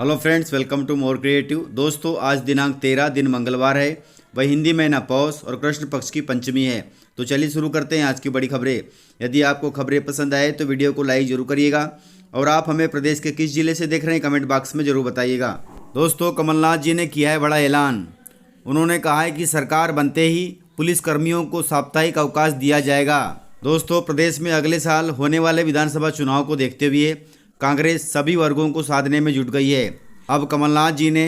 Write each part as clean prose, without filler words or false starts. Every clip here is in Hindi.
Hello friends, welcome to more creative. दोस्तों, आज दिनांक 13 दिन मंगलवार है। वह हिंदी महीना पौष और कृष्ण पक्ष की पंचमी है। तो चलिए शुरू करते हैं आज की बड़ी खबरें। यदि आपको खबरें पसंद आए तो वीडियो को लाइक जरूर करिएगा और आप हमें प्रदेश के किस जिले से देख रहे हैं कमेंट बॉक्स में जरूर बताइएगा। दोस्तों, कमलनाथ जी ने किया है बड़ा ऐलान। उन्होंने कहा है कि सरकार बनते ही पुलिसकर्मियों को साप्ताहिक अवकाश दिया जाएगा। दोस्तों, प्रदेश में अगले साल होने वाले विधानसभा चुनाव को देखते हुए कांग्रेस सभी वर्गों को साधने में जुट गई है। अब कमलनाथ जी ने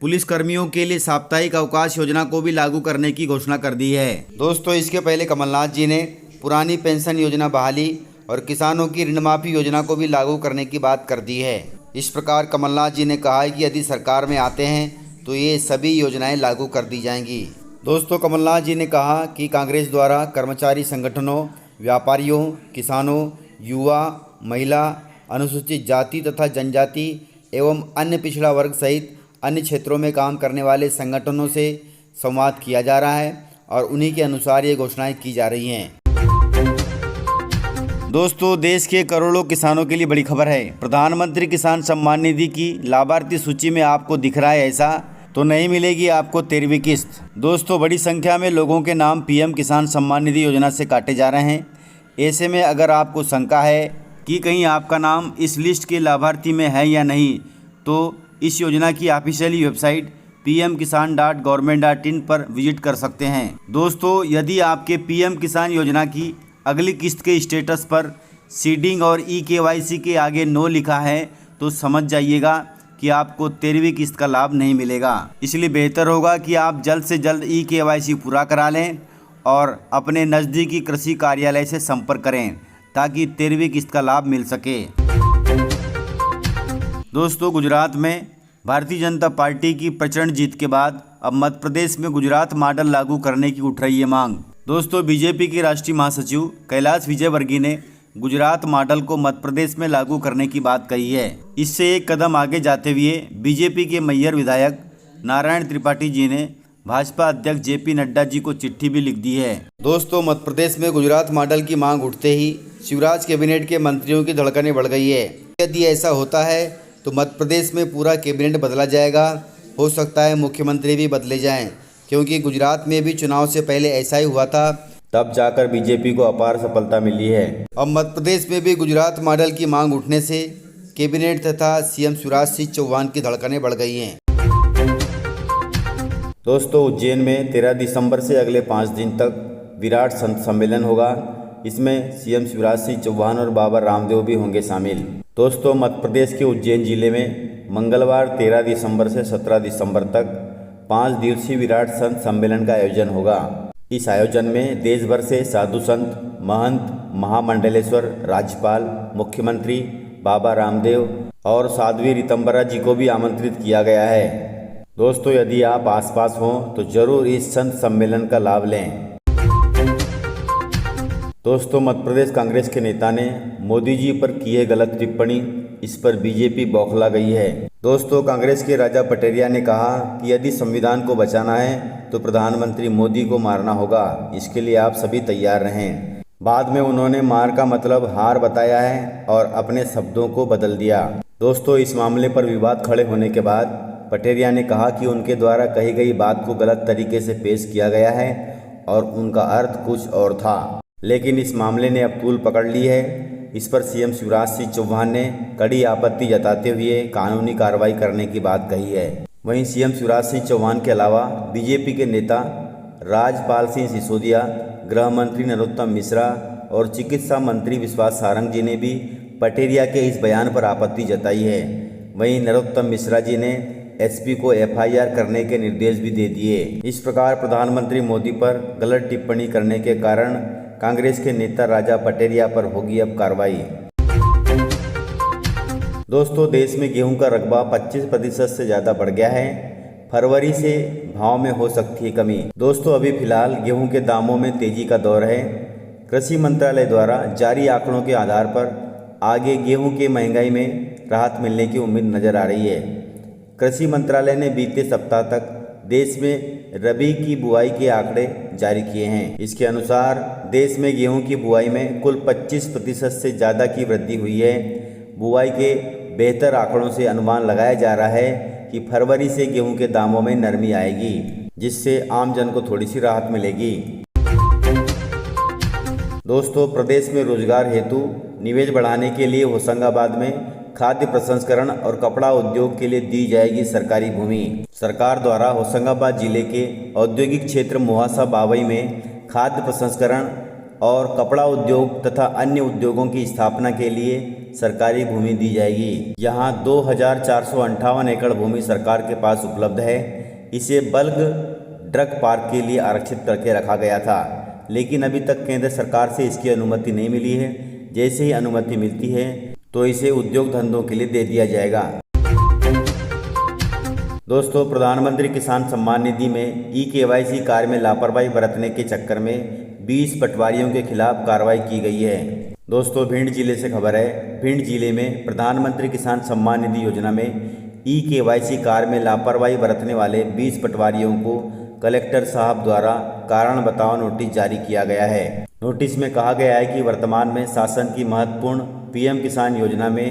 पुलिसकर्मियों के लिए साप्ताहिक अवकाश योजना को भी लागू करने की घोषणा कर दी है। दोस्तों, इसके पहले कमलनाथ जी ने पुरानी पेंशन योजना बहाली और किसानों की ऋण माफी योजना को भी लागू करने की बात कर दी है। इस प्रकार कमलनाथ जी ने कहा है कि यदि सरकार में आते हैं तो ये सभी योजनाएं लागू कर दी जाएंगी। दोस्तों, कमलनाथ जी ने कहा कि कांग्रेस द्वारा कर्मचारी संगठनों, व्यापारियों, किसानों, युवा, महिला, अनुसूचित जाति तथा जनजाति एवं अन्य पिछड़ा वर्ग सहित अन्य क्षेत्रों में काम करने वाले संगठनों से संवाद किया जा रहा है और उन्हीं के अनुसार ये घोषणाएं की जा रही हैं। दोस्तों, देश के करोड़ों किसानों के लिए बड़ी खबर है। प्रधानमंत्री किसान सम्मान निधि की लाभार्थी सूची में आपको दिख रहा है ऐसा, तो नहीं मिलेगी आपको 13वीं किस्त। दोस्तों, बड़ी संख्या में लोगों के नाम पीएम किसान सम्मान निधि योजना से काटे जा रहे हैं। ऐसे में अगर आपको शंका है कि कहीं आपका नाम इस लिस्ट के लाभार्थी में है या नहीं, तो इस योजना की ऑफिशियली वेबसाइट pmkisan.government.in पर विजिट कर सकते हैं। दोस्तों, यदि आपके पीएम किसान योजना की अगली किस्त के स्टेटस पर सीडिंग और EKYC के आगे नो लिखा है तो समझ जाइएगा कि आपको 13वीं किस्त का लाभ नहीं मिलेगा। इसलिए बेहतर होगा कि आप जल्द से जल्द EKYC पूरा करा लें और अपने नज़दीकी कृषि कार्यालय से संपर्क करें ताकि 13वीं किस्त का लाभ मिल सके। दोस्तों, गुजरात में भारतीय जनता पार्टी की प्रचंड जीत के बाद अब मध्य प्रदेश में गुजरात मॉडल लागू करने की उठ रही है मांग। दोस्तों, बीजेपी के राष्ट्रीय महासचिव कैलाश विजयवर्गीय ने गुजरात मॉडल को मध्य प्रदेश में लागू करने की बात कही है। इससे एक कदम आगे जाते हुए बीजेपी के मैयर विधायक नारायण त्रिपाठी जी ने भाजपा अध्यक्ष JP नड्डा जी को चिट्ठी भी लिख दी है। दोस्तों, मध्य प्रदेश में गुजरात मॉडल की मांग उठते ही शिवराज कैबिनेट के मंत्रियों की धड़कनें बढ़ गई है। यदि ऐसा होता है तो मध्य प्रदेश में पूरा कैबिनेट बदला जाएगा। हो सकता है मुख्यमंत्री भी बदले जाएं, क्योंकि गुजरात में भी चुनाव से पहले ऐसा ही हुआ था, तब जाकर बीजेपी को अपार सफलता मिली है। अब मध्य प्रदेश में भी गुजरात मॉडल की मांग उठने से कैबिनेट तथा CM शिवराज सिंह चौहान की धड़कनें बढ़ गई हैं। दोस्तों, उज्जैन में 13 दिसंबर से अगले 5 दिन तक विराट संत सम्मेलन होगा। इसमें CM शिवराज सिंह चौहान और बाबा रामदेव भी होंगे शामिल। दोस्तों, मध्य प्रदेश के उज्जैन जिले में मंगलवार 13 दिसंबर से 17 दिसंबर तक 5 दिवसीय विराट संत सम्मेलन का आयोजन होगा। इस आयोजन में देश भर से साधु संत, महंत, महामंडलेश्वर, राज्यपाल, मुख्यमंत्री, बाबा रामदेव और साध्वी ऋतंबरा जी को भी आमंत्रित किया गया है। दोस्तों, यदि आप आसपास हों तो जरूर इस संत सम्मेलन का लाभ लें। दोस्तों, मध्य प्रदेश कांग्रेस के नेता ने मोदी जी पर की है गलत टिप्पणी, इस पर बीजेपी बौखला गई है। दोस्तों, कांग्रेस के राजा पटेरिया ने कहा कि यदि संविधान को बचाना है तो प्रधानमंत्री मोदी को मारना होगा। इसके लिए आप सभी तैयार रहें। बाद में उन्होंने मार का मतलब हार बताया है और अपने शब्दों को बदल दिया। दोस्तों, इस मामले पर विवाद खड़े होने के बाद पटेरिया ने कहा कि उनके द्वारा कही गई बात को गलत तरीके से पेश किया गया है और उनका अर्थ कुछ और था, लेकिन इस मामले ने अब तूल पकड़ ली है। इस पर CM शिवराज सिंह चौहान ने कड़ी आपत्ति जताते हुए कानूनी कार्रवाई करने की बात कही है। वहीं CM शिवराज सिंह चौहान के अलावा बीजेपी के नेता राजपाल सिंह सिसोदिया, गृह मंत्री नरोत्तम मिश्रा और चिकित्सा मंत्री विश्वास सारंग जी ने भी पटेरिया के इस बयान पर आपत्ति जताई है। वहीं नरोत्तम मिश्रा जी ने SP को FIR करने के निर्देश भी दे दिए। इस प्रकार प्रधानमंत्री मोदी पर गलत टिप्पणी करने के कारण कांग्रेस के नेता राजा पटेरिया पर होगी अब कार्रवाई। दोस्तों, देश में गेहूं का रकबा 25% से ज़्यादा बढ़ गया है। फरवरी से भाव में हो सकती है कमी। दोस्तों, अभी फिलहाल गेहूं के दामों में तेजी का दौर है। कृषि मंत्रालय द्वारा जारी आंकड़ों के आधार पर आगे गेहूं की महंगाई में राहत मिलने की उम्मीद नजर आ रही है। कृषि मंत्रालय ने बीते सप्ताह तक देश में रबी की बुआई के आंकड़े जारी किए हैं। इसके अनुसार देश में गेहूं की बुआई में कुल 25% से ज़्यादा की वृद्धि हुई है। बुआई के बेहतर आंकड़ों से अनुमान लगाया जा रहा है कि फरवरी से गेहूं के दामों में नरमी आएगी, जिससे आम जन को थोड़ी सी राहत मिलेगी। दोस्तों, प्रदेश में रोजगार हेतु निवेश बढ़ाने के लिए होशंगाबाद में खाद्य प्रसंस्करण और कपड़ा उद्योग के लिए दी जाएगी सरकारी भूमि। सरकार द्वारा होशंगाबाद जिले के औद्योगिक क्षेत्र मोहासा बावई में खाद्य प्रसंस्करण और कपड़ा उद्योग तथा अन्य उद्योगों की स्थापना के लिए सरकारी भूमि दी जाएगी। यहाँ 2458 एकड़ भूमि सरकार के पास उपलब्ध है। इसे बल्क ड्रग पार्क के लिए आरक्षित करके रखा गया था, लेकिन अभी तक केंद्र सरकार से इसकी अनुमति नहीं मिली है। जैसे ही अनुमति मिलती है तो इसे उद्योग धंधों के लिए दे दिया जाएगा। दोस्तों, प्रधानमंत्री किसान सम्मान निधि में KYC कार्य में लापरवाही बरतने के चक्कर में 20 पटवारियों के खिलाफ कार्रवाई की गई है। दोस्तों, भिंड जिले से खबर है। भिंड जिले में प्रधानमंत्री किसान सम्मान निधि योजना में KYC कार्य में लापरवाही बरतने वाले 20 पटवारियों को कलेक्टर साहब द्वारा कारण बताओ नोटिस जारी किया गया है। नोटिस में कहा गया है कि वर्तमान में शासन की महत्वपूर्ण PM किसान योजना में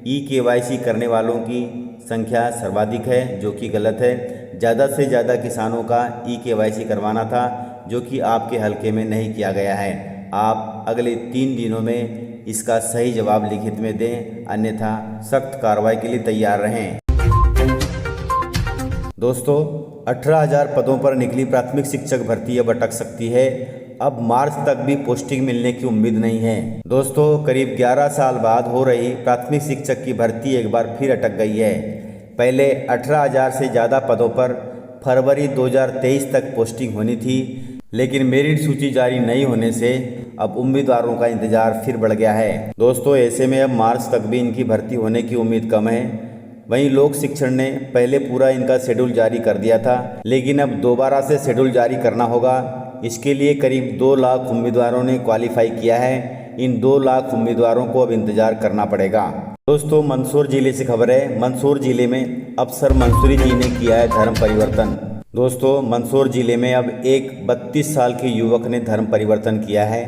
KYC करने वालों की संख्या सर्वाधिक है, जो कि गलत है। ज़्यादा से ज़्यादा किसानों का KYC करवाना था, जो कि आपके हलके में नहीं किया गया है। आप अगले 3 दिनों में इसका सही जवाब लिखित में दें, अन्यथा सख्त कार्रवाई के लिए तैयार रहें। दोस्तों, 18,000 पदों पर निकली प्राथमिक शिक्षक भर्ती अब अटक सकती है। अब मार्च तक भी पोस्टिंग मिलने की उम्मीद नहीं है। दोस्तों, करीब 11 साल बाद हो रही प्राथमिक शिक्षक की भर्ती एक बार फिर अटक गई है। पहले 18,000 से ज़्यादा पदों पर फरवरी 2023 तक पोस्टिंग होनी थी, लेकिन मेरिट सूची जारी नहीं होने से अब उम्मीदवारों का इंतजार फिर बढ़ गया है। दोस्तों, ऐसे में अब मार्च तक भी इनकी भर्ती होने की उम्मीद कम है। वहीं लोक शिक्षण ने पहले पूरा इनका शेड्यूल जारी कर दिया था, लेकिन अब दोबारा से शेड्यूल जारी करना होगा। इसके लिए करीब 2 लाख उम्मीदवारों ने क्वालिफाई किया है। इन 2 लाख उम्मीदवारों को अब इंतजार करना पड़ेगा। दोस्तों, मंदसौर जिले से खबर है। मंदसौर जिले में अफसर मंसूरी जी ने किया है धर्म परिवर्तन। दोस्तों, मंदसौर जिले में अब एक 32 साल के युवक ने धर्म परिवर्तन किया है।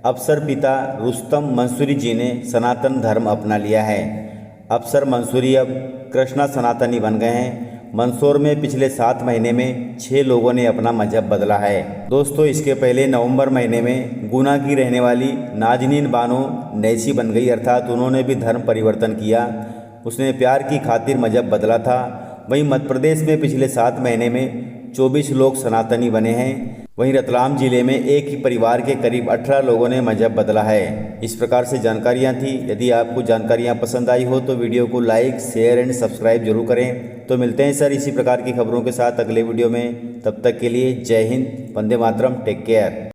अफसर पिता रुस्तम मंसूरी जी ने सनातन धर्म अपना लिया है। अफसर मंसूरी अब कृष्णा सनातनी बन गए हैं। मंदसौर में पिछले 7 महीने में 6 लोगों ने अपना मजहब बदला है। दोस्तों, इसके पहले नवंबर महीने में गुना की रहने वाली नाजनीन बानो नैसी बन गई, अर्थात उन्होंने भी धर्म परिवर्तन किया। उसने प्यार की खातिर मजहब बदला था। वहीं मध्य प्रदेश में पिछले 7 महीने में 24 लोग सनातनी बने हैं। वहीं रतलाम जिले में एक ही परिवार के करीब 18 लोगों ने मजहब बदला है। इस प्रकार से जानकारियां थी। यदि आपको जानकारियां पसंद आई हो तो वीडियो को लाइक, शेयर एंड सब्सक्राइब जरूर करें। तो मिलते हैं सर इसी प्रकार की खबरों के साथ अगले वीडियो में। तब तक के लिए जय हिंद, वंदे मातरम, टेक केयर।